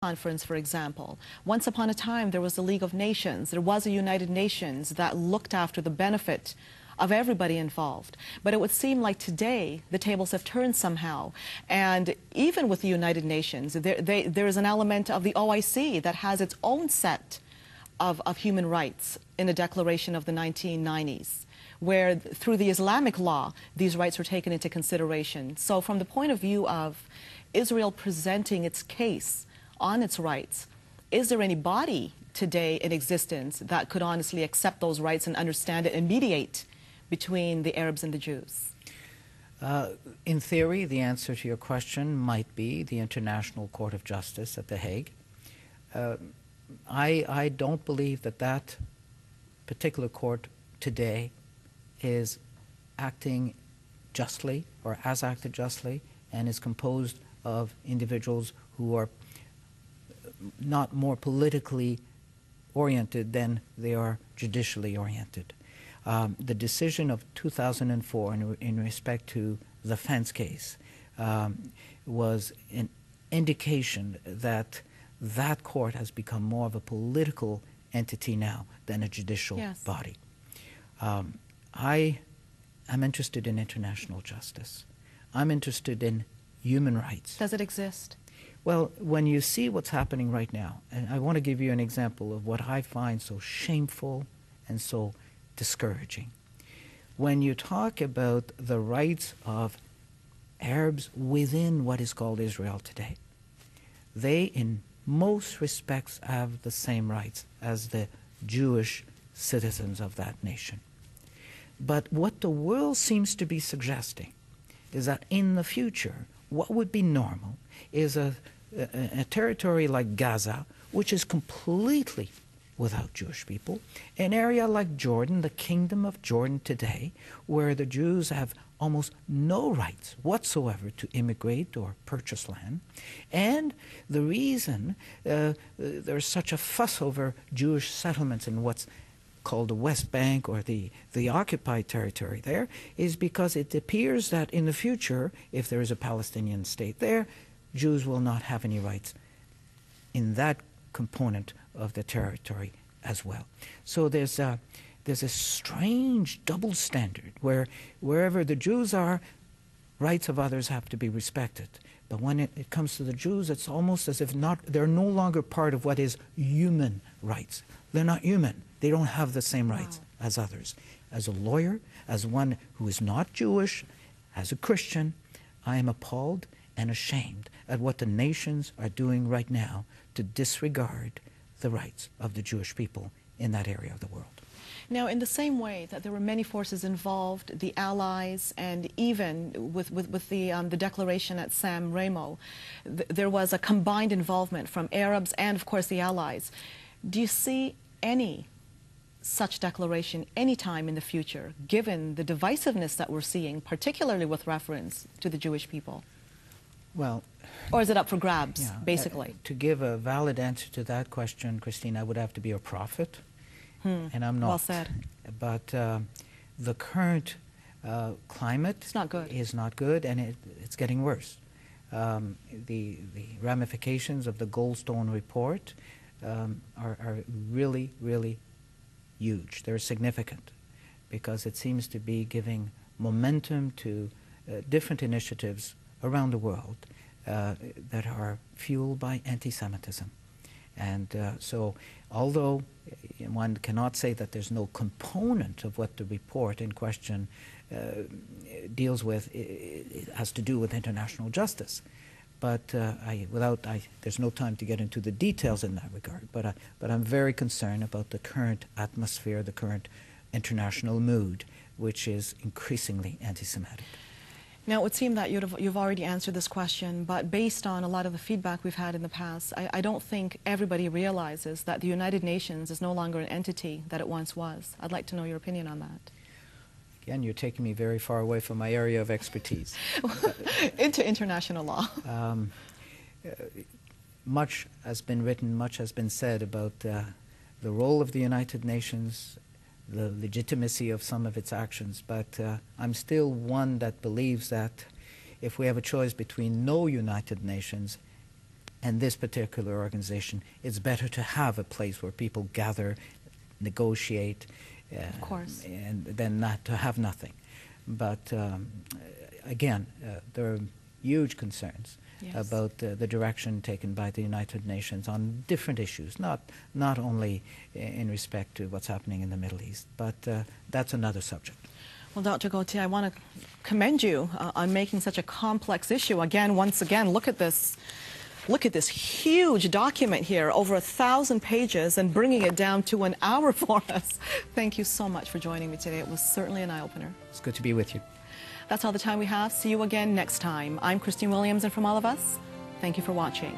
Conference, for example. Once upon a time, there was the League of Nations. There was a United Nations that looked after the benefit of everybody involved. But it would seem like today the tables have turned somehow. And even with the United Nations, there is an element of the OIC that has its own set of human rights in a declaration of the 1990s, where through the Islamic law, these rights were taken into consideration. So from the point of view of Israel presenting its case on its rights, is there any body today in existence that could honestly accept those rights and understand it and mediate between the Arabs and the Jews? In theory, the answer to your question might be the International Court of Justice at The Hague. I don't believe that that particular court today is acting justly or has acted justly and is composed of individuals who are not more politically oriented than they are judicially oriented. The decision of 2004 in respect to the Fence case was an indication that that court has become more of a political entity now than a judicial body. I am interested in international justice. I'm interested in human rights. Does it exist? Well, when you see what's happening right now, and I want to give you an example of what I find so shameful and so discouraging. When you talk about the rights of Arabs within what is called Israel today, they in most respects have the same rights as the Jewish citizens of that nation. But what the world seems to be suggesting is that in the future, what would be normal is a territory like Gaza, which is completely without Jewish people, an area like Jordan, the Kingdom of Jordan today, where the Jews have almost no rights whatsoever to immigrate or purchase land. And the reason there's such a fuss over Jewish settlements in what's called the West Bank or the occupied territory there is because it appears that in the future, if there is a Palestinian state there, Jews will not have any rights in that component of the territory as well. So there's a strange double standard where wherever the Jews are, rights of others have to be respected. But when it comes to the Jews, it's almost as if they're no longer part of what is human rights. They're not human. They don't have the same rights as others. As a lawyer, as one who is not Jewish, as a Christian, I am appalled and ashamed at what the nations are doing right now to disregard the rights of the Jewish people in that area of the world. Now, in the same way that there were many forces involved, the Allies, and even with the declaration at San Remo, there was a combined involvement from Arabs and, of course, the Allies. Do you see any such declaration any time in the future, given the divisiveness that we're seeing, particularly with reference to the Jewish people? Well, or is it up for grabs, basically? To give a valid answer to that question, Christine, I would have to be a prophet, and I'm not. Well said. But the current climate is not good, and it's getting worse. The ramifications of the Goldstone report are really, really huge. They're significant because it seems to be giving momentum to different initiatives around the world that are fueled by anti-Semitism. And so although one cannot say that there's no component of what the report in question deals with, it has to do with international justice. But there's no time to get into the details in that regard. But I'm very concerned about the current atmosphere, the current international mood, which is increasingly anti-Semitic. Now, it would seem that you've already answered this question, but based on a lot of the feedback we've had in the past, I don't think everybody realizes that the United Nations is no longer an entity that it once was. I'd like to know your opinion on that. Again, you're taking me very far away from my area of expertise. Into international law. Much has been written, much has been said about the role of the United Nations, the legitimacy of some of its actions, but I'm still one that believes that if we have a choice between no United Nations and this particular organization, it's better to have a place where people gather, negotiate, of course, and than not to have nothing. But again, there are huge concerns about the direction taken by the United Nations on different issues, not only in respect to what's happening in the Middle East, but that's another subject. Well, Dr. Gauthier, I want to commend you on making such a complex issue. Again, once again, look at this. Look at this huge document here, over 1,000 pages, and bringing it down to an hour for us. Thank you so much for joining me today. It was certainly an eye-opener. It's good to be with you. That's all the time we have. See you again next time. I'm Christine Williams, and from all of us, thank you for watching.